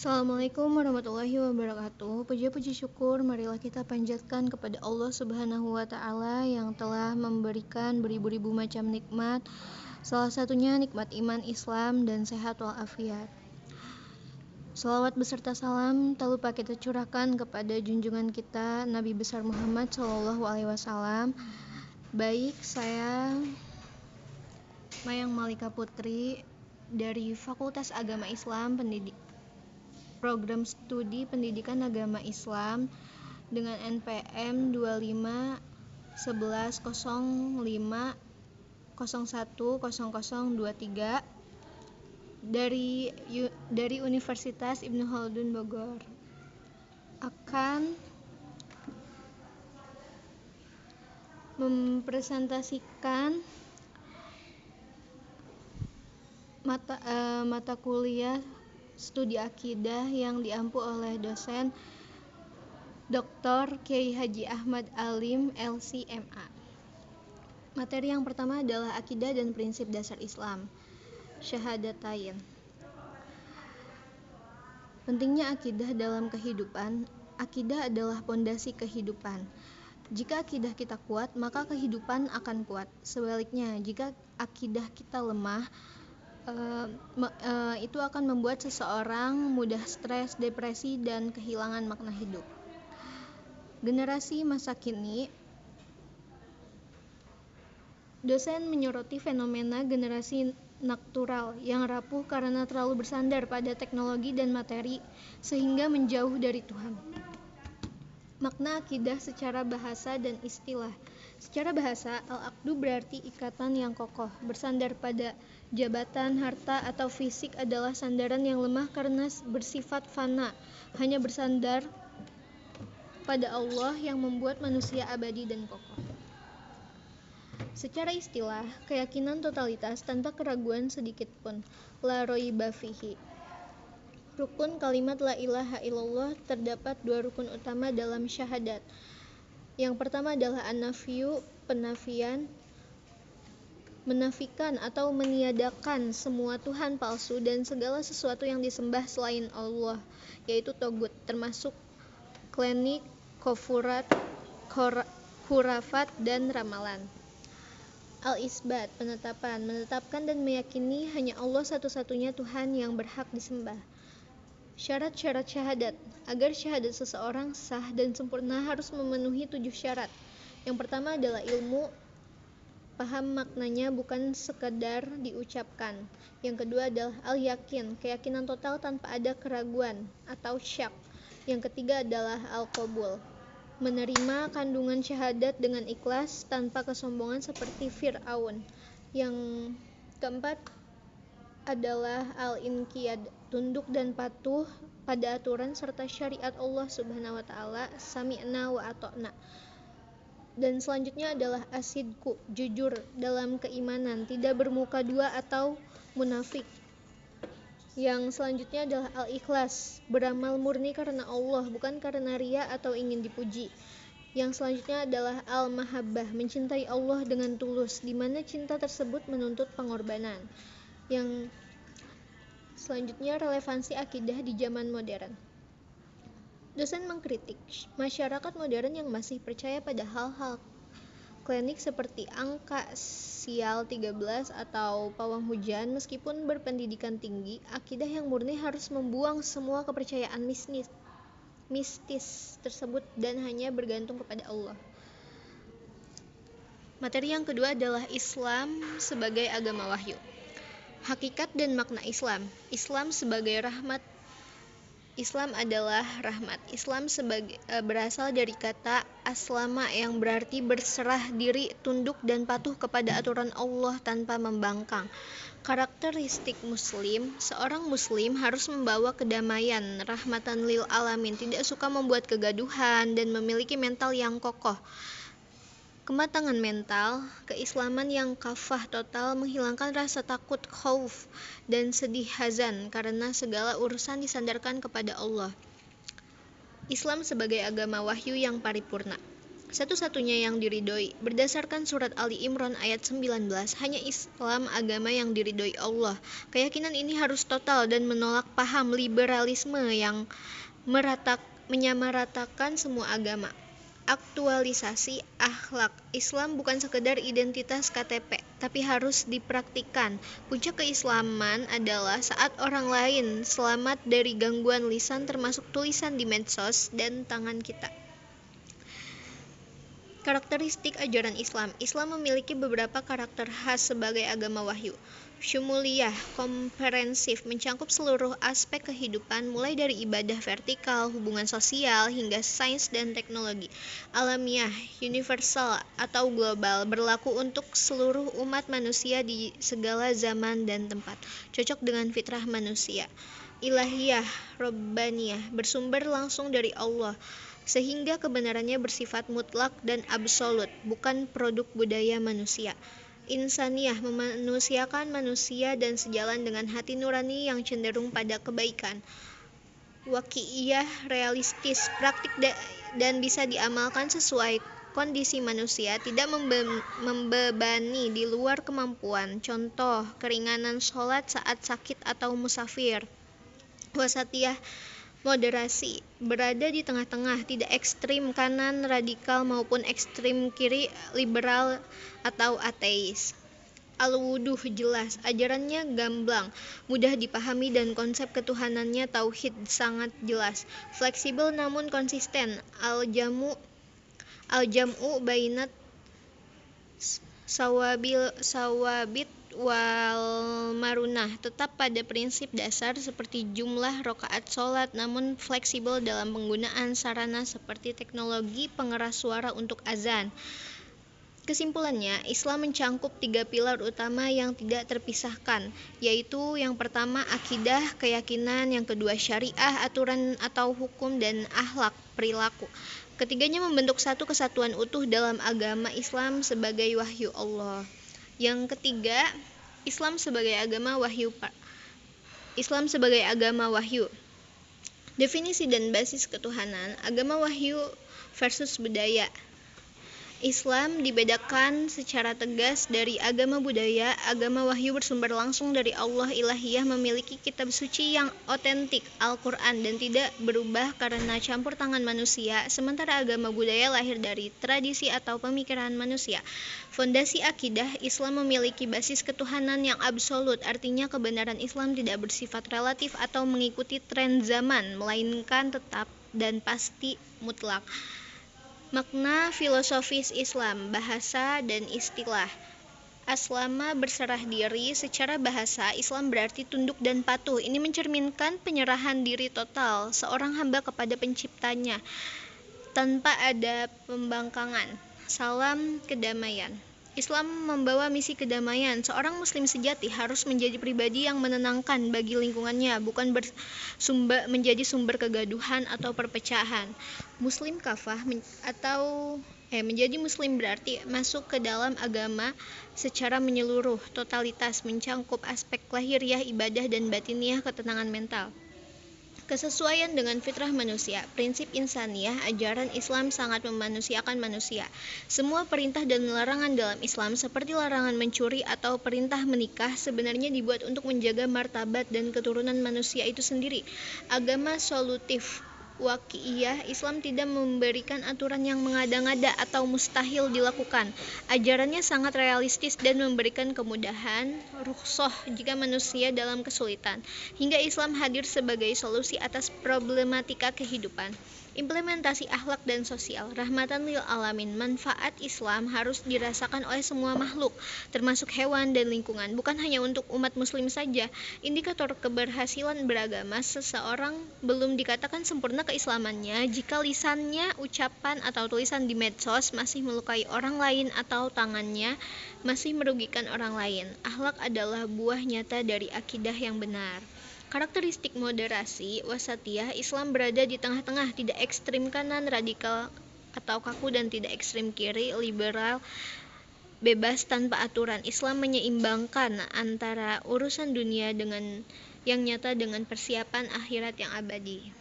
Assalamualaikum warahmatullahi wabarakatuh. Puji-puji syukur marilah kita panjatkan kepada Allah Subhanahu wa taala yang telah memberikan beribu-ribu macam nikmat. Salah satunya nikmat iman, Islam, dan sehat walafiat. Salawat beserta salam tak lupa kita curahkan kepada junjungan kita Nabi besar Muhammad SAW. Baik, saya Mayang Malika Putri dari Fakultas Agama Islam Program Studi Pendidikan Agama Islam dengan NPM 251105010023 dari Universitas Ibnu Khaldun Bogor akan mempresentasikan mata kuliah studi akidah yang diampu oleh dosen Dr. Kiai Haji Ahmad Alim LC.MA. Materi yang pertama adalah akidah dan prinsip dasar Islam, Syahadatain. Pentingnya akidah dalam kehidupan. Akidah adalah pondasi kehidupan. Jika akidah kita kuat, maka kehidupan akan kuat. Sebaliknya, jika akidah kita lemah, itu akan membuat seseorang mudah stres, depresi, dan kehilangan makna hidup. Generasi masa kini, dosen menyoroti fenomena generasi natural yang rapuh karena terlalu bersandar pada teknologi dan materi sehingga menjauh dari Tuhan. Makna akidah secara bahasa dan istilah. Secara bahasa, al-aqdu berarti ikatan yang kokoh. Bersandar pada jabatan, harta, atau fisik adalah sandaran yang lemah karena bersifat fana. Hanya bersandar pada Allah yang membuat manusia abadi dan kokoh. Secara istilah, keyakinan totalitas tanpa keraguan sedikit pun. La roiba fihi. Rukun kalimat la ilaha illallah terdapat dua rukun utama dalam syahadat. Yang pertama adalah an-nafyu, penafian, menafikan atau meniadakan semua Tuhan palsu dan segala sesuatu yang disembah selain Allah, yaitu togut, termasuk klinik, kofurat, khurafat, dan ramalan. Al-isbat, penetapan, menetapkan dan meyakini hanya Allah satu-satunya Tuhan yang berhak disembah. Syarat-syarat syahadat. Agar syahadat seseorang sah dan sempurna harus memenuhi 7 syarat. Yang pertama adalah ilmu, paham maknanya bukan sekadar diucapkan. Yang kedua adalah al-yakin, keyakinan total tanpa ada keraguan atau syak. Yang ketiga adalah al-qabul, menerima kandungan syahadat dengan ikhlas tanpa kesombongan seperti Fir'aun. Yang keempat adalah al-inqiyad, tunduk dan patuh pada aturan serta syariat Allah Subhanahu wa taala, sami'na wa ata'na. Dan selanjutnya adalah asidku, jujur dalam keimanan, tidak bermuka dua atau munafik. Yang selanjutnya adalah al-ikhlas, beramal murni karena Allah, bukan karena riya atau ingin dipuji. Yang selanjutnya adalah al-mahabbah, mencintai Allah dengan tulus, di mana cinta tersebut menuntut pengorbanan. Yang selanjutnya relevansi akidah di zaman modern. Dosen mengkritik masyarakat modern yang masih percaya pada hal-hal klinik seperti angka sial 13 atau pawang hujan. Meskipun berpendidikan tinggi, akidah yang murni harus membuang semua kepercayaan mistis tersebut dan hanya bergantung kepada Allah. Materi yang kedua adalah Islam sebagai agama wahyu. Hakikat dan makna Islam. Islam sebagai rahmat. Islam adalah rahmat. Islam berasal dari kata aslama yang berarti berserah diri, tunduk dan patuh kepada aturan Allah tanpa membangkang. Karakteristik muslim, seorang muslim harus membawa kedamaian, rahmatan lil alamin, tidak suka membuat kegaduhan dan memiliki mental yang kokoh. Kematangan mental, keislaman yang kafah total, menghilangkan rasa takut, khauf, dan sedih hazan karena segala urusan disandarkan kepada Allah. Islam sebagai agama wahyu yang paripurna. satu-satunya yang diridhoi. Berdasarkan surat Ali Imran ayat 19, hanya Islam agama yang diridhoi Allah. Keyakinan ini harus total dan menolak paham liberalisme yang menyamaratakan semua agama. Aktualisasi akhlak Islam bukan sekedar identitas KTP, tapi harus dipraktikkan. Puncak keislaman adalah saat orang lain selamat dari gangguan lisan termasuk tulisan di medsos dan tangan kita. Karakteristik ajaran Islam. Islam memiliki beberapa karakter khas sebagai agama wahyu. Syumuliyah, komprehensif, mencakup seluruh aspek kehidupan mulai dari ibadah vertikal, hubungan sosial, hingga sains dan teknologi. Alamiah, universal atau global, berlaku untuk seluruh umat manusia di segala zaman dan tempat, cocok dengan fitrah manusia. Ilahiyah, Rabbaniyah, bersumber langsung dari Allah, sehingga kebenarannya bersifat mutlak dan absolut, bukan produk budaya manusia. Insaniyah, memanusiakan manusia dan sejalan dengan hati nurani yang cenderung pada kebaikan. Waqi'iyah, realistis, praktik dan bisa diamalkan sesuai kondisi manusia, tidak membebani di luar kemampuan. Contoh, keringanan sholat saat sakit atau musafir. Wasatiyah, moderasi, berada di tengah-tengah, tidak ekstrim kanan radikal maupun ekstrim kiri liberal atau ateis. Al-wuduh, jelas, ajarannya gamblang, mudah dipahami dan konsep ketuhanannya tauhid sangat jelas. Fleksibel namun konsisten. Al-jam'u bainat sawabit wal marunah, tetap pada prinsip dasar seperti jumlah rakaat sholat, namun fleksibel dalam penggunaan sarana seperti teknologi pengeras suara untuk azan. Kesimpulannya, Islam mencangkup 3 pilar utama yang tidak terpisahkan, yaitu yang pertama akidah, keyakinan, yang kedua syariah, aturan atau hukum, dan akhlak, perilaku. Ketiganya membentuk satu kesatuan utuh dalam agama Islam sebagai wahyu Allah. Yang ketiga, Islam sebagai agama wahyu. Definisi dan basis ketuhanan, agama wahyu versus budaya. Islam dibedakan secara tegas dari agama budaya. Agama wahyu bersumber langsung dari Allah. Ilahiyah memiliki kitab suci yang otentik, Al-Quran, dan tidak berubah karena campur tangan manusia, sementara agama budaya lahir dari tradisi atau pemikiran manusia. Fondasi akidah, Islam memiliki basis ketuhanan yang absolut, artinya kebenaran Islam tidak bersifat relatif atau mengikuti tren zaman, melainkan tetap dan pasti mutlak. Makna filosofis Islam, bahasa dan istilah. Aslama, berserah diri. Secara bahasa, Islam berarti tunduk dan patuh. Ini mencerminkan penyerahan diri total seorang hamba kepada penciptanya tanpa ada pembangkangan. Salam kedamaian. Islam membawa misi kedamaian. Seorang muslim sejati harus menjadi pribadi yang menenangkan bagi lingkungannya, bukan menjadi sumber kegaduhan atau perpecahan. Muslim kafah menjadi muslim berarti masuk ke dalam agama secara menyeluruh, totalitas, mencangkup aspek lahiriah, ibadah, dan batiniah, ketenangan mental. Kesesuaian dengan fitrah manusia, prinsip insaniyah, ajaran Islam sangat memanusiakan manusia. Semua perintah dan larangan dalam Islam, seperti larangan mencuri atau perintah menikah, sebenarnya dibuat untuk menjaga martabat dan keturunan manusia itu sendiri. Agama solutif, waqi'iyah, Islam tidak memberikan aturan yang mengada-ngada atau mustahil dilakukan. Ajarannya sangat realistis dan memberikan kemudahan, rukhsah jika manusia dalam kesulitan, hingga Islam hadir sebagai solusi atas problematika kehidupan. Implementasi akhlak dan sosial, rahmatan lil alamin. Manfaat Islam harus dirasakan oleh semua makhluk, termasuk hewan dan lingkungan, bukan hanya untuk umat muslim saja. Indikator keberhasilan beragama, seseorang belum dikatakan sempurna keislamannya jika lisannya, ucapan, atau tulisan di medsos masih melukai orang lain atau tangannya masih merugikan orang lain. Akhlak adalah buah nyata dari akidah yang benar. Karakteristik moderasi, wasatiyah, Islam berada di tengah-tengah, tidak ekstrim kanan, radikal atau kaku, dan tidak ekstrim kiri, liberal, bebas tanpa aturan. Islam menyeimbangkan antara urusan dunia yang nyata dengan persiapan akhirat yang abadi.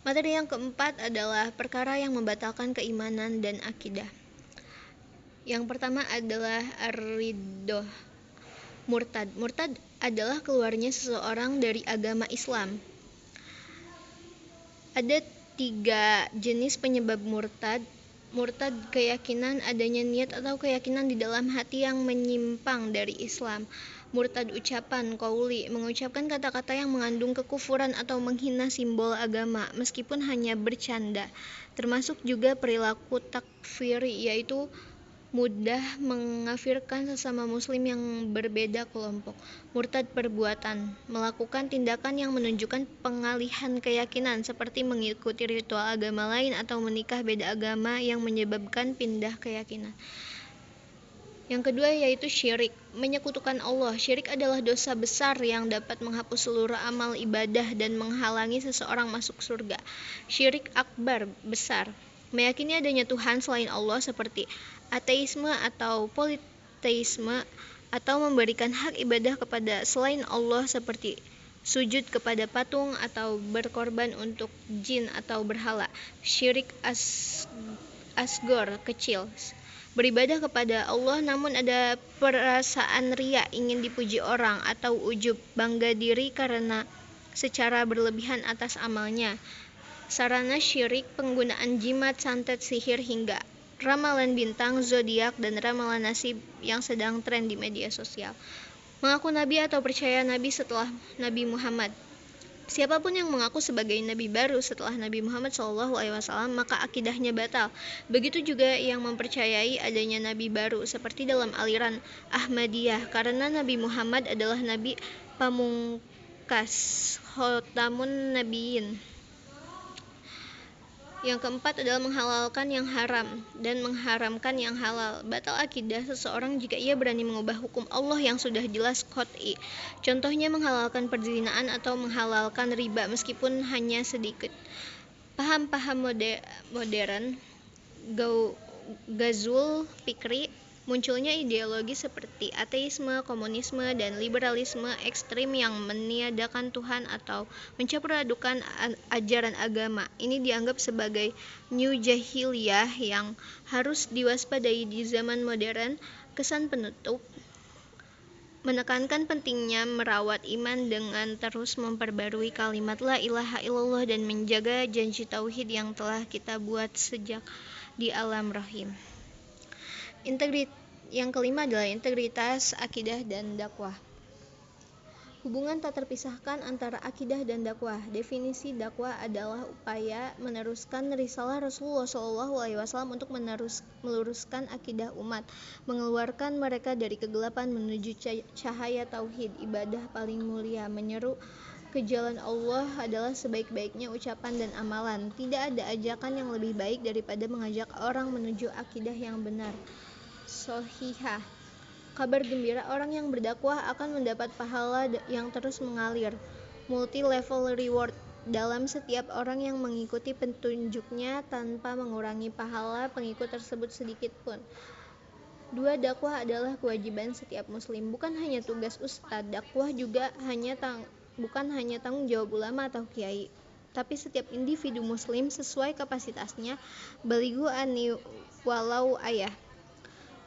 Materi yang keempat adalah perkara yang membatalkan keimanan dan akidah. Yang pertama adalah ar-riddah, murtad. Murtad adalah keluarnya seseorang dari agama Islam. Ada 3 jenis penyebab murtad. Murtad keyakinan adanya niat atau keyakinan di dalam hati yang menyimpang dari Islam. Murtad ucapan, qauli, mengucapkan kata-kata yang mengandung kekufuran atau menghina simbol agama meskipun hanya bercanda. Termasuk juga perilaku takfiri, yaitu mudah mengkafirkan sesama muslim yang berbeda kelompok. Murtad perbuatan, melakukan tindakan yang menunjukkan pengalihan keyakinan seperti mengikuti ritual agama lain atau menikah beda agama yang menyebabkan pindah keyakinan. Yang kedua yaitu syirik, menyekutukan Allah. Syirik adalah dosa besar yang dapat menghapus seluruh amal ibadah dan menghalangi seseorang masuk surga. Syirik akbar, besar, meyakini adanya Tuhan selain Allah seperti ateisme atau politeisme, atau memberikan hak ibadah kepada selain Allah seperti sujud kepada patung atau berkorban untuk jin atau berhala. Syirik asgor, kecil, beribadah kepada Allah namun ada perasaan ria, ingin dipuji orang, atau ujub, bangga diri karena secara berlebihan atas amalnya. Sarana syirik, penggunaan jimat, santet, sihir, hingga ramalan bintang, zodiak, dan ramalan nasib yang sedang tren di media sosial. Mengaku nabi atau percaya nabi setelah Nabi Muhammad. Siapapun yang mengaku sebagai nabi baru setelah Nabi Muhammad SAW, maka akidahnya batal. Begitu juga yang mempercayai adanya nabi baru seperti dalam aliran Ahmadiyah, karena Nabi Muhammad adalah nabi pamungkas, khotamun nabiyyin. Yang keempat adalah menghalalkan yang haram dan mengharamkan yang halal. Batal akidah seseorang jika ia berani mengubah hukum Allah yang sudah jelas qat'i. Contohnya menghalalkan perzinaan atau menghalalkan riba meskipun hanya sedikit. Paham-paham modern, Ghazul Fikri, munculnya ideologi seperti ateisme, komunisme, dan liberalisme ekstrim yang meniadakan Tuhan atau mencampur adukan ajaran agama. Ini dianggap sebagai new jahiliyah yang harus diwaspadai di zaman modern. Kesan penutup menekankan pentingnya merawat iman dengan terus memperbarui kalimat la ilaha illallah dan menjaga janji tauhid yang telah kita buat sejak di alam rahim. Yang kelima adalah integritas akidah dan dakwah. Hubungan tak terpisahkan antara akidah dan dakwah. Definisi dakwah adalah upaya meneruskan risalah Rasulullah SAW untuk meluruskan akidah umat, mengeluarkan mereka dari kegelapan menuju cahaya tauhid, ibadah paling mulia, menyeru ke jalan Allah adalah sebaik-baiknya ucapan dan amalan. Tidak ada ajakan yang lebih baik daripada mengajak orang menuju akidah yang benar. Sohihah, kabar gembira, orang yang berdakwah akan mendapat pahala yang terus mengalir, multi-level reward dalam setiap orang yang mengikuti petunjuknya tanpa mengurangi pahala pengikut tersebut sedikit pun. 2. Dakwah adalah kewajiban setiap muslim, bukan hanya tugas ustadz. Dakwah juga bukan hanya tanggung jawab ulama atau kiai, tapi setiap individu muslim sesuai kapasitasnya. Balighu anni walau ayah.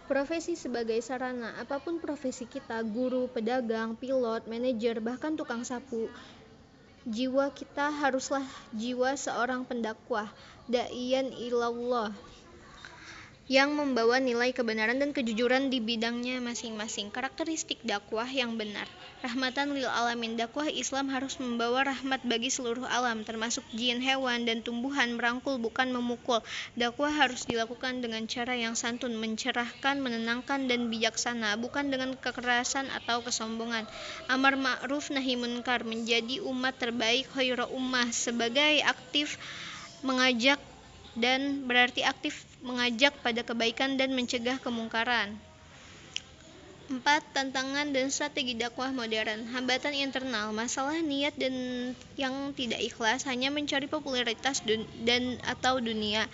Profesi sebagai sarana, apapun profesi kita, guru, pedagang, pilot, manajer, bahkan tukang sapu, jiwa kita haruslah jiwa seorang pendakwah, da'iyan ilallah, yang membawa nilai kebenaran dan kejujuran di bidangnya masing-masing. Karakteristik dakwah yang benar. Rahmatan lil alamin. Dakwah Islam harus membawa rahmat bagi seluruh alam, termasuk jin, hewan, dan tumbuhan, merangkul bukan memukul. Dakwah harus dilakukan dengan cara yang santun, mencerahkan, menenangkan, dan bijaksana, bukan dengan kekerasan atau kesombongan. Amar ma'ruf nahi munkar, menjadi umat terbaik, khairu ummah, sebagai aktif mengajak dan berarti aktif mengajak pada kebaikan dan mencegah kemungkaran. 4. Tantangan dan strategi dakwah modern. Hambatan internal, masalah niat dan yang tidak ikhlas, hanya mencari popularitas dan atau dunia.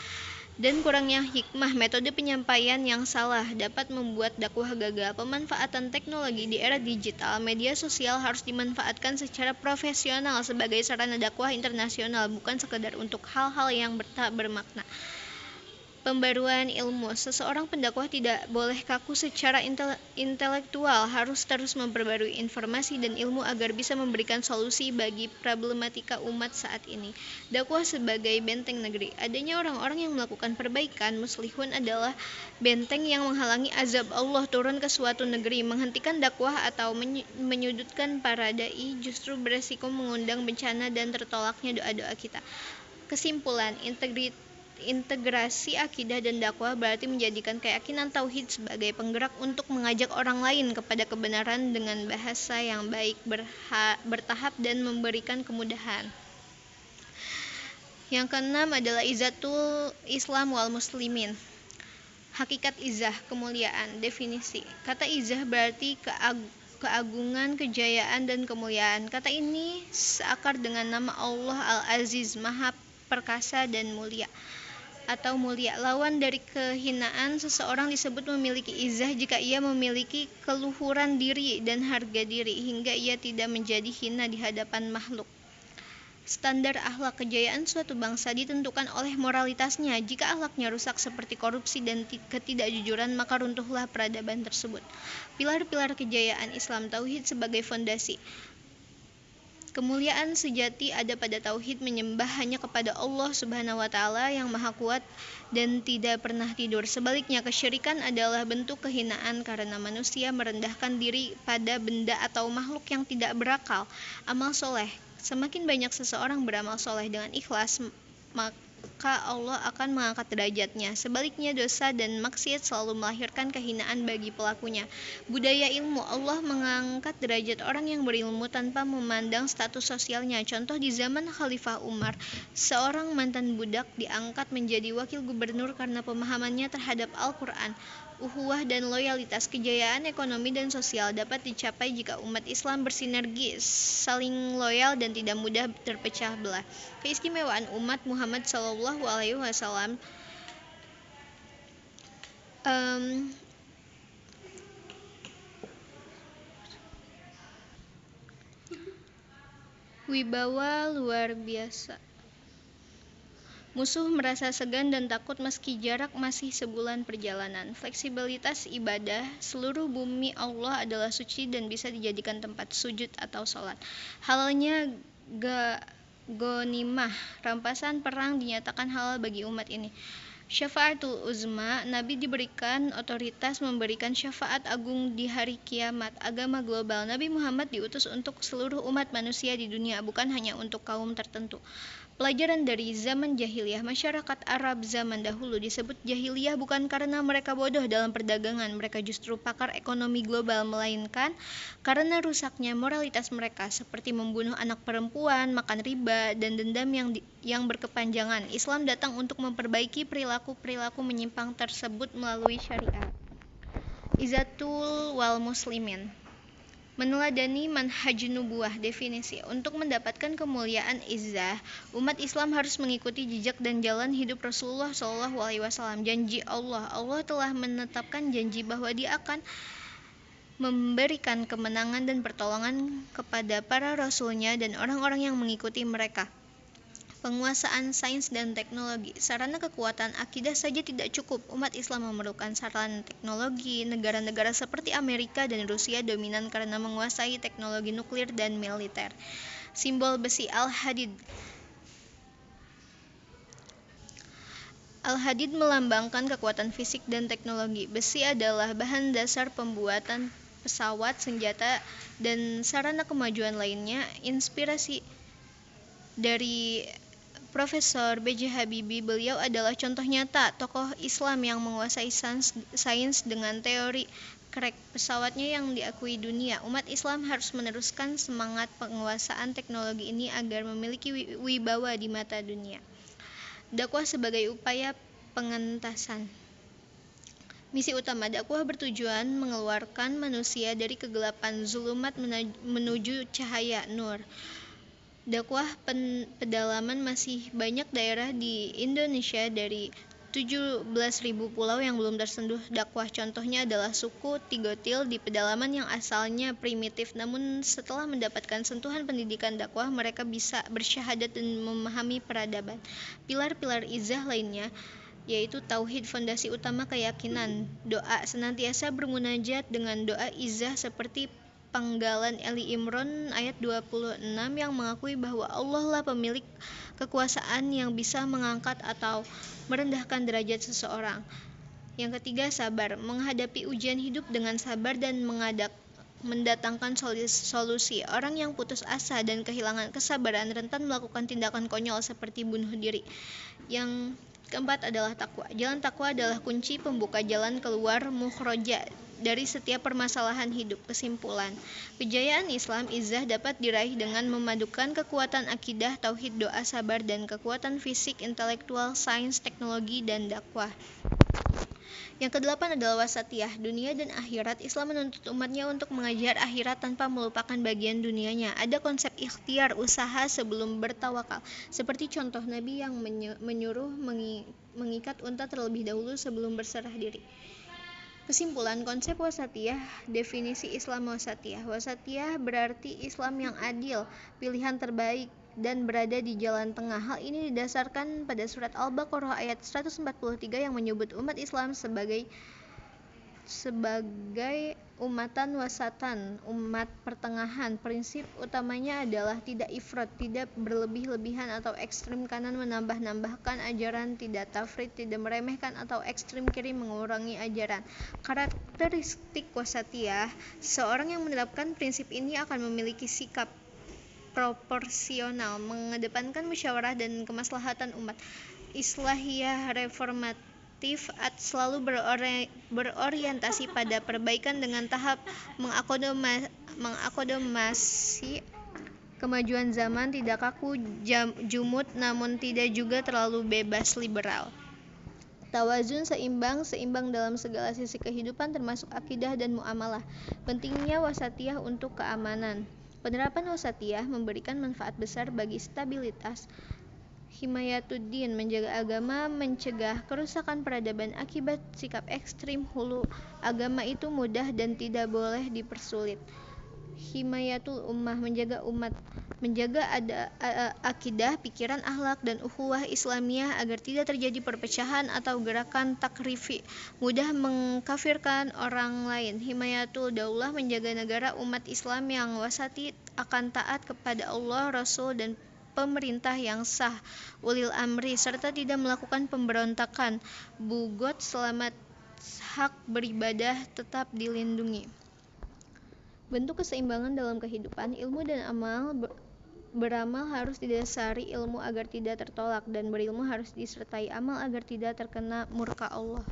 dan kurangnya hikmah metode penyampaian yang salah dapat membuat dakwah gagal. Pemanfaatan teknologi di era digital, media sosial harus dimanfaatkan secara profesional sebagai sarana dakwah internasional, bukan sekedar untuk hal-hal yang tak bermakna. Pembaruan ilmu. Seseorang pendakwah tidak boleh kaku secara intelektual, harus terus memperbarui informasi dan ilmu agar bisa memberikan solusi bagi problematika umat saat ini. Dakwah sebagai benteng negeri. Adanya orang-orang yang melakukan perbaikan, muslihun adalah benteng yang menghalangi azab Allah turun ke suatu negeri. Menghentikan dakwah atau menyudutkan para dai justru beresiko mengundang bencana dan tertolaknya doa-doa kita. Kesimpulan, integrasi akidah dan dakwah berarti menjadikan keyakinan tauhid sebagai penggerak untuk mengajak orang lain kepada kebenaran dengan bahasa yang baik, bertahap dan memberikan kemudahan. Yang keenam adalah izzatul Islam wal muslimin. Hakikat izzah, kemuliaan. Definisi. Kata izzah berarti keagungan, kejayaan, dan kemuliaan. Kata ini seakar dengan nama Allah Al-Aziz, Maha Perkasa dan Mulia atau mulia. Lawan dari kehinaan, seseorang disebut memiliki izzah jika ia memiliki keluhuran diri dan harga diri hingga ia tidak menjadi hina di hadapan makhluk. Standar akhlak. Kejayaan suatu bangsa ditentukan oleh moralitasnya. Jika akhlaknya rusak seperti korupsi dan ketidakjujuran, maka runtuhlah peradaban tersebut. Pilar-pilar kejayaan Islam. Tauhid sebagai fondasi. Kemuliaan sejati ada pada tauhid, menyembah hanya kepada Allah Subhanahu wa taala yang Maha Kuat dan tidak pernah tidur. Sebaliknya, kesyirikan adalah bentuk kehinaan karena manusia merendahkan diri pada benda atau makhluk yang tidak berakal. Amal soleh. Semakin banyak seseorang beramal soleh dengan ikhlas, maka Allah akan mengangkat derajatnya. Sebaliknya, dosa dan maksiat selalu melahirkan kehinaan bagi pelakunya. Budaya ilmu. Allah mengangkat derajat orang yang berilmu tanpa memandang status sosialnya. Contoh, di zaman Khalifah Umar, seorang mantan budak diangkat menjadi wakil gubernur karena pemahamannya terhadap Al-Quran. Uhuwah dan loyalitas. Kejayaan ekonomi dan sosial dapat dicapai jika umat Islam bersinergi, saling loyal dan tidak mudah terpecah belah. Keistimewaan umat Muhammad SAW. Wibawa luar biasa. Musuh merasa segan dan takut meski jarak masih sebulan perjalanan. Fleksibilitas ibadah. Seluruh bumi Allah adalah suci dan bisa dijadikan tempat sujud atau sholat. Halalnya ghanimah, rampasan perang dinyatakan halal bagi umat ini. Syafaatul uzma. Nabi diberikan otoritas memberikan syafaat agung di hari kiamat. Agama global. Nabi Muhammad diutus untuk seluruh umat manusia di dunia, bukan hanya untuk kaum tertentu. Pelajaran dari zaman jahiliyah. Masyarakat Arab zaman dahulu disebut jahiliyah bukan karena mereka bodoh dalam perdagangan, mereka justru pakar ekonomi global, melainkan karena rusaknya moralitas mereka seperti membunuh anak perempuan, makan riba, dan dendam yang berkepanjangan. Islam datang untuk memperbaiki perilaku-perilaku menyimpang tersebut melalui syariat. Izzatul wal muslimin. Meneladani manhaj nubuwah. Definisi. Untuk mendapatkan kemuliaan izzah, umat Islam harus mengikuti jejak dan jalan hidup Rasulullah SAW. Janji Allah telah menetapkan janji bahwa Dia akan memberikan kemenangan dan pertolongan kepada para rasulnya dan orang-orang yang mengikuti mereka. Penguasaan sains dan teknologi. Sarana kekuatan akidah saja tidak cukup. Umat Islam memerlukan sarana teknologi. Negara-negara seperti Amerika dan Rusia dominan karena menguasai teknologi nuklir dan militer. Simbol besi. Al-Hadid. Al-Hadid melambangkan kekuatan fisik dan teknologi. Besi adalah bahan dasar pembuatan pesawat, senjata, dan sarana kemajuan lainnya. Inspirasi dari Profesor B.J. Habibie. Beliau adalah contoh nyata tokoh Islam yang menguasai sains dengan teori krek pesawatnya yang diakui dunia. Umat Islam harus meneruskan semangat penguasaan teknologi ini agar memiliki wibawa di mata dunia. Dakwah sebagai upaya pengentasan. Misi utama dakwah bertujuan mengeluarkan manusia dari kegelapan zulumat menuju cahaya nur. Dakwah pedalaman. Masih banyak daerah di Indonesia dari 17.000 pulau yang belum tersentuh dakwah. Contohnya adalah suku Tigotil di pedalaman yang asalnya primitif, namun setelah mendapatkan sentuhan pendidikan dakwah, mereka bisa bersyahadat dan memahami peradaban. Pilar-pilar izah lainnya yaitu tauhid, fondasi utama keyakinan, doa, senantiasa bermunajat dengan doa izah seperti Panggalan Ali Imran ayat 26 yang mengakui bahwa Allah lah pemilik kekuasaan yang bisa mengangkat atau merendahkan derajat seseorang. Yang ketiga, sabar, menghadapi ujian hidup dengan sabar dan mendatangkan solusi. Orang yang putus asa dan kehilangan kesabaran rentan melakukan tindakan konyol seperti bunuh diri. Yang keempat adalah takwa. Jalan takwa adalah kunci pembuka jalan keluar mukhroja dari setiap permasalahan hidup. Kesimpulan, kejayaan Islam izzah dapat diraih dengan memadukan kekuatan akidah, tauhid, doa, sabar, dan kekuatan fisik, intelektual, sains, teknologi, dan dakwah. Yang kedelapan adalah wasatiyah, dunia dan akhirat. Islam menuntut umatnya untuk mengajar akhirat tanpa melupakan bagian dunianya. Ada konsep ikhtiar, usaha sebelum bertawakal. Seperti contoh Nabi yang menyuruh mengikat unta terlebih dahulu sebelum berserah diri. Kesimpulan, konsep wasatiyah, definisi Islam wasatiyah. Wasatiyah berarti Islam yang adil, pilihan terbaik, dan berada di jalan tengah. Hal ini didasarkan pada surat Al-Baqarah ayat 143 yang menyebut umat Islam sebagai umatan wasatan, umat pertengahan. Prinsip utamanya adalah tidak ifrat, tidak berlebih-lebihan atau ekstrim kanan menambah-nambahkan ajaran, tidak tafrid, tidak meremehkan atau ekstrim kiri mengurangi ajaran. Karakteristik wasatiyah, seorang yang menerapkan prinsip ini akan memiliki sikap proporsional, mengedepankan musyawarah dan kemaslahatan umat. Islahiyah reformatif selalu berorientasi pada perbaikan dengan tahap mengakomodasi kemajuan zaman, tidak kaku jumud namun tidak juga terlalu bebas liberal. Tawazun, seimbang dalam segala sisi kehidupan termasuk akidah dan muamalah. Pentingnya wasatiyah untuk keamanan. Penerapan wasatiyah memberikan manfaat besar bagi stabilitas himayatuddin, menjaga agama, mencegah kerusakan peradaban akibat sikap ekstrim hulu agama itu mudah dan tidak boleh dipersulit. Himayatul ummah, menjaga umat, menjaga akidah, pikiran, akhlak, dan ukhuwah Islamiyah agar tidak terjadi perpecahan atau gerakan takrifi, mudah mengkafirkan orang lain. Himayatul daulah, menjaga negara umat Islam yang wasati akan taat kepada Allah, Rasul, dan pemerintah yang sah, ulil amri, serta tidak melakukan pemberontakan. Bugot, selamat hak beribadah tetap dilindungi. Bentuk keseimbangan dalam kehidupan, ilmu dan amal. Beramal harus didasari ilmu agar tidak tertolak, dan berilmu harus disertai amal agar tidak terkena murka Allah.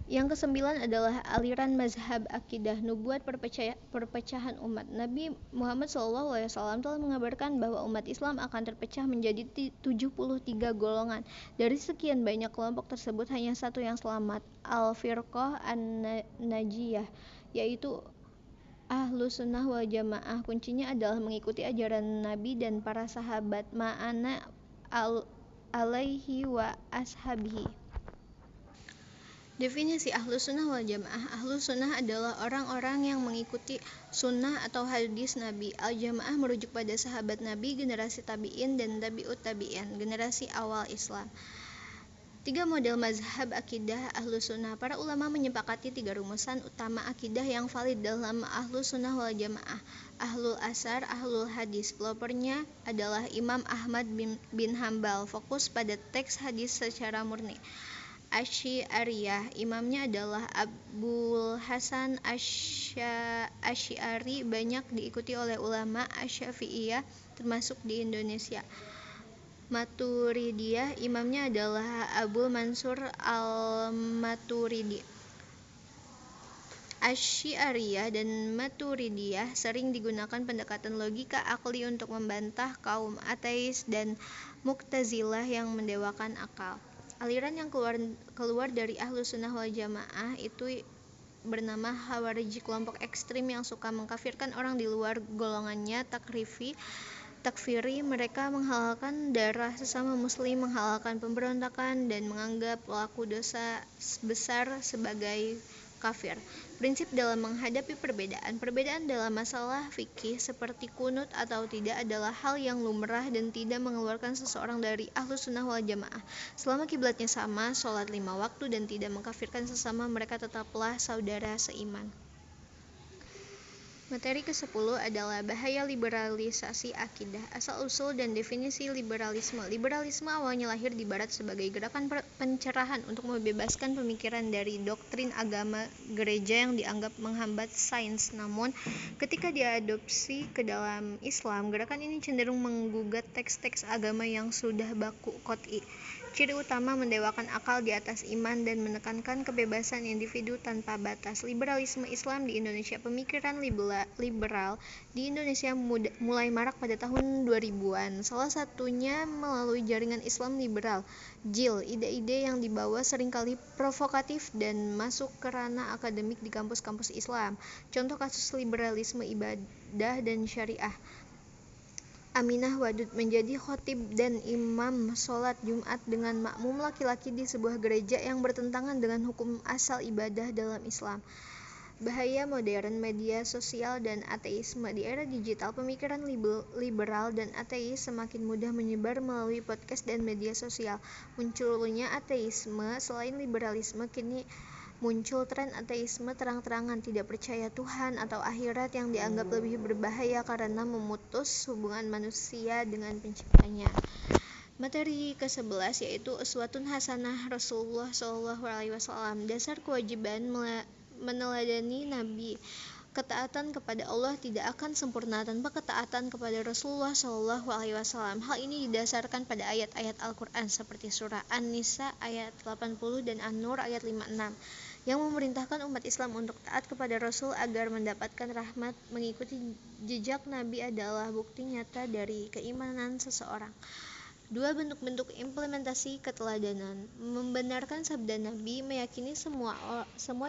Yang kesembilan adalah aliran mazhab akidah, nubuat, perpecahan umat. Nabi Muhammad SAW telah mengabarkan bahwa umat Islam akan terpecah menjadi 73 golongan. Dari sekian banyak kelompok tersebut, hanya satu yang selamat, Al-Firqah An-Najiyah, yaitu Ahlus Sunnah wal Jamaah. Kuncinya adalah mengikuti ajaran Nabi dan para sahabat, ma'ana alaihi wa ashabihi. Definisi Ahlus Sunnah wal Jamaah. Ahlus Sunnah adalah orang-orang yang mengikuti sunnah atau hadis Nabi. Al-Jamaah merujuk pada sahabat Nabi, generasi tabi'in dan tabi'ut tabi'in, generasi awal Islam. 3 model mazhab akidah Ahlus Sunnah. Para ulama menyepakati 3 rumusan utama akidah yang valid dalam Ahlus Sunnah wal Jamaah. Ahlul Asar, Ahlul Hadis. Pelopornya adalah Imam Ahmad bin Hambal, fokus pada teks hadis secara murni. Asy'ariyah, imamnya adalah Abul Hasan Asy'ari, banyak diikuti oleh ulama Asy-Syafi'iyah termasuk di Indonesia. Maturidiyah, imamnya adalah Abu Mansur al-Maturidi. Asy'ariyah dan Maturidiyah sering digunakan pendekatan logika akli untuk membantah kaum ateis dan Mu'tazilah yang mendewakan akal. Aliran yang keluar dari Ahlus Sunnah wal Jamaah itu bernama Khawarij, kelompok ekstrim yang suka mengkafirkan orang di luar golongannya, takrifi, takfiri, mereka menghalalkan darah sesama muslim, menghalalkan pemberontakan, dan menganggap pelaku dosa besar sebagai kafir. Prinsip dalam menghadapi perbedaan dalam masalah fikih seperti kunut atau tidak adalah hal yang lumrah dan tidak mengeluarkan seseorang dari Ahlus Sunnah wal Jamaah. Selama kiblatnya sama, sholat 5 waktu, dan tidak mengkafirkan sesama, mereka tetaplah saudara seiman. Materi ke-10 adalah bahaya liberalisasi akidah, asal-usul dan definisi liberalisme. Liberalisme awalnya lahir di barat sebagai gerakan pencerahan untuk membebaskan pemikiran dari doktrin agama gereja yang dianggap menghambat sains. Namun, ketika diadopsi ke dalam Islam, gerakan ini cenderung menggugat teks-teks agama yang sudah baku qot'i. Ciri utama mendewakan akal di atas iman dan menekankan kebebasan individu tanpa batas. Liberalisme Islam di Indonesia. Pemikiran liberal di Indonesia mulai marak pada tahun 2000-an. Salah satunya melalui jaringan Islam liberal, JIL. Ide-ide yang dibawa seringkali provokatif dan masuk ke ranah akademik di kampus-kampus Islam. Contoh kasus liberalisme ibadah dan syariah. Aminah Wadud menjadi khotib dan imam sholat Jumat dengan makmum laki-laki di sebuah gereja yang bertentangan dengan hukum asal ibadah dalam Islam. Bahaya modern media sosial dan ateisme. Di era digital, pemikiran liberal dan ateis semakin mudah menyebar melalui podcast dan media sosial. Munculnya ateisme selain liberalisme, kini muncul tren ateisme terang-terangan, tidak percaya Tuhan atau akhirat, yang dianggap lebih berbahaya karena memutus hubungan manusia dengan penciptanya. Materi ke-11 yaitu uswatun hasanah Rasulullah SAW. Dasar kewajiban meneladani Nabi. Ketaatan kepada Allah tidak akan sempurna tanpa ketaatan kepada Rasulullah SAW. Hal ini didasarkan pada ayat-ayat Al-Quran seperti surah An-Nisa ayat 80 dan An-Nur ayat 56 yang memerintahkan umat Islam untuk taat kepada Rasul agar mendapatkan rahmat. Mengikuti jejak Nabi adalah bukti nyata dari keimanan seseorang. 2. Bentuk-bentuk implementasi keteladanan. Membenarkan sabda Nabi, meyakini semua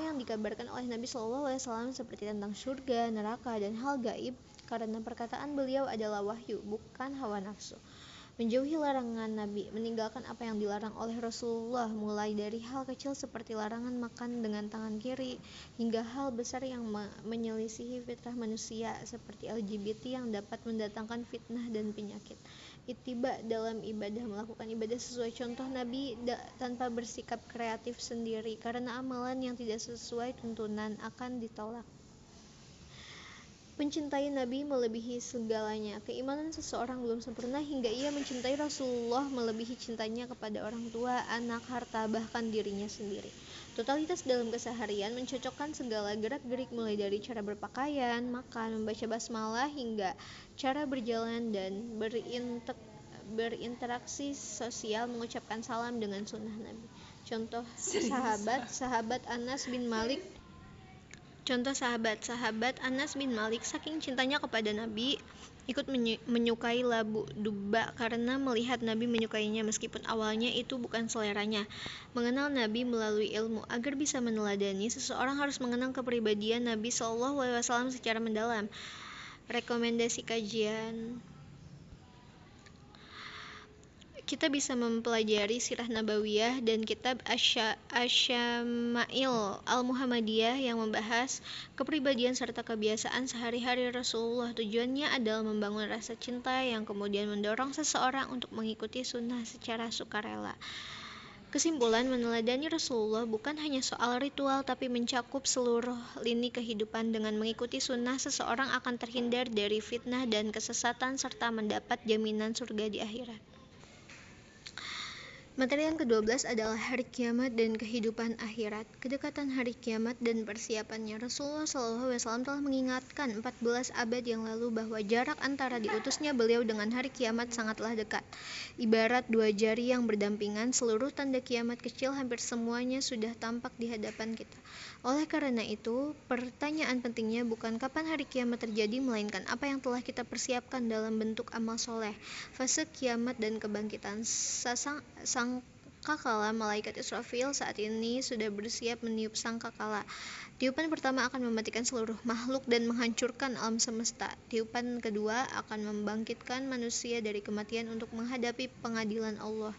yang dikabarkan oleh Nabi SAW seperti tentang surga, neraka, dan hal gaib, karena perkataan beliau adalah wahyu, bukan hawa nafsu. Menjauhi larangan Nabi, meninggalkan apa yang dilarang oleh Rasulullah, mulai dari hal kecil seperti larangan makan dengan tangan kiri, hingga hal besar yang menyelisihi fitrah manusia seperti LGBT yang dapat mendatangkan fitnah dan penyakit. Ittiba dalam ibadah, melakukan ibadah sesuai contoh Nabi tanpa bersikap kreatif sendiri, karena amalan yang tidak sesuai tuntunan akan ditolak. Mencintai Nabi melebihi segalanya. Keimanan seseorang belum sempurna hingga ia mencintai Rasulullah melebihi cintanya kepada orang tua, anak, harta, bahkan dirinya sendiri. Totalitas dalam keseharian mencocokkan segala gerak-gerik mulai dari cara berpakaian, makan, membaca basmalah, hingga cara berjalan dan berinteraksi sosial, mengucapkan salam dengan sunnah Nabi. Contoh sahabat Anas bin Malik. Sahabat Anas bin Malik saking cintanya kepada Nabi ikut menyukai labu duba karena melihat Nabi menyukainya meskipun awalnya itu bukan seleranya. Mengenal Nabi melalui ilmu. Agar bisa meneladani, seseorang harus mengenal kepribadian Nabi SAW secara mendalam. Rekomendasi kajian. Kita bisa mempelajari Sirah Nabawiyah dan kitab Asy-Syama'il Al-Muhammadiyah yang membahas kepribadian serta kebiasaan sehari-hari Rasulullah. Tujuannya adalah membangun rasa cinta yang kemudian mendorong seseorang untuk mengikuti sunnah secara sukarela. Kesimpulan, meneladani Rasulullah bukan hanya soal ritual tapi mencakup seluruh lini kehidupan. Dengan mengikuti sunnah, seseorang akan terhindar dari fitnah dan kesesatan serta mendapat jaminan surga di akhirat. Materi yang ke-12 adalah hari kiamat dan kehidupan akhirat. Kedekatan hari kiamat dan persiapannya. Rasulullah SAW telah mengingatkan 14 abad yang lalu bahwa jarak antara diutusnya beliau dengan hari kiamat sangatlah dekat. Ibarat dua jari yang berdampingan, seluruh tanda kiamat kecil hampir semuanya sudah tampak di hadapan kita. Oleh karena itu, pertanyaan pentingnya bukan kapan hari kiamat terjadi, melainkan apa yang telah kita persiapkan dalam bentuk amal soleh. Fase kiamat dan kebangkitan. sangkakala, malaikat Israfil saat ini sudah bersiap meniup sangkakala. Tiupan pertama akan mematikan seluruh makhluk dan menghancurkan alam semesta. Tiupan kedua akan membangkitkan manusia dari kematian untuk menghadapi pengadilan Allah.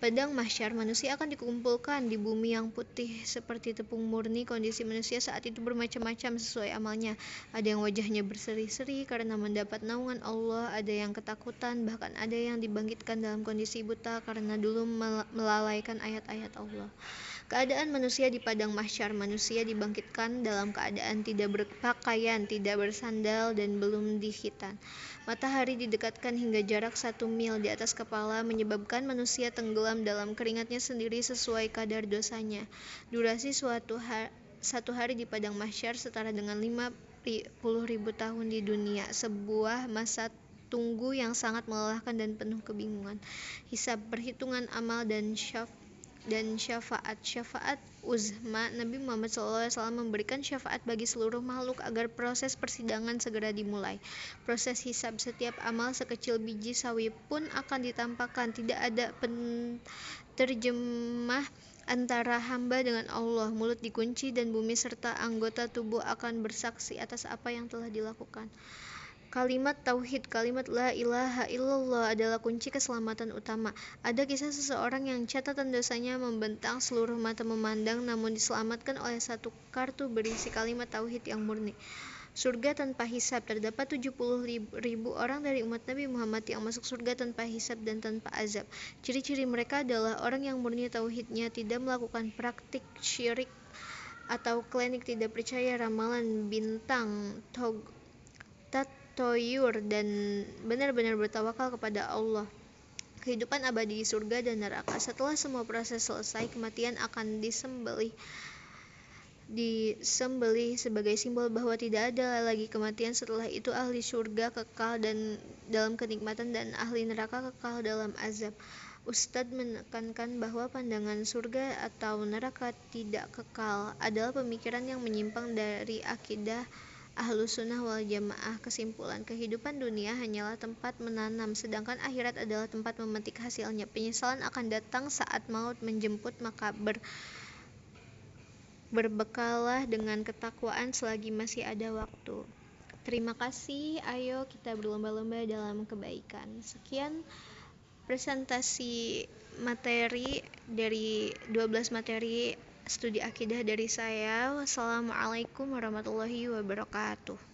Padang mahsyar, manusia akan dikumpulkan di bumi yang putih seperti tepung murni. Kondisi manusia saat itu bermacam-macam sesuai amalnya. Ada yang wajahnya berseri-seri karena mendapat naungan Allah, ada yang ketakutan, bahkan ada yang dibangkitkan dalam kondisi buta karena dulu melalaikan ayat-ayat Allah. Keadaan manusia di padang mahsyar, manusia dibangkitkan dalam keadaan tidak berpakaian, tidak bersandal, dan belum dikhitan. Matahari didekatkan hingga jarak 1 mil di atas kepala, menyebabkan manusia tenggelam dalam keringatnya sendiri sesuai kadar dosanya. Durasi satu hari di padang mahsyar setara dengan 50.000 tahun di dunia, sebuah masa tunggu yang sangat melelahkan dan penuh kebingungan. Hisab, perhitungan amal, dan syafaat uzma. Nabi Muhammad SAW memberikan syafaat bagi seluruh makhluk agar proses persidangan segera dimulai. Proses hisab, setiap amal sekecil biji sawi pun akan ditampakkan. Tidak ada penterjemah antara hamba dengan Allah. Mulut dikunci dan bumi serta anggota tubuh akan bersaksi atas apa yang telah dilakukan. Kalimat tauhid, kalimat la ilaha illallah adalah kunci keselamatan utama. Ada kisah seseorang yang catatan dosanya membentang, seluruh mata memandang, namun diselamatkan oleh satu kartu berisi kalimat tauhid yang murni. Surga tanpa hisab, terdapat 70.000 orang dari umat Nabi Muhammad yang masuk surga tanpa hisab dan tanpa azab. Ciri-ciri mereka adalah orang yang murni tauhidnya, tidak melakukan praktik syirik atau klinik, tidak percaya ramalan bintang, toyur, dan benar-benar bertawakal kepada Allah. Kehidupan abadi di surga dan neraka. Setelah semua proses selesai, kematian akan disembelih sebagai simbol bahwa tidak ada lagi kematian. Setelah itu ahli surga kekal dan dalam kenikmatan dan ahli neraka kekal dalam azab. Ustadz menekankan bahwa pandangan surga atau neraka tidak kekal adalah pemikiran yang menyimpang dari akidah Ahlus Sunnah wal Jamaah. Kesimpulan, kehidupan dunia hanyalah tempat menanam, sedangkan akhirat adalah tempat memetik hasilnya. Penyesalan akan datang saat maut menjemput, maka berbekallah dengan ketakwaan selagi masih ada waktu. Terima kasih, ayo kita berlomba-lomba dalam kebaikan. Sekian presentasi materi dari 12 materi studi akidah dari saya. Wassalamualaikum warahmatullahi wabarakatuh.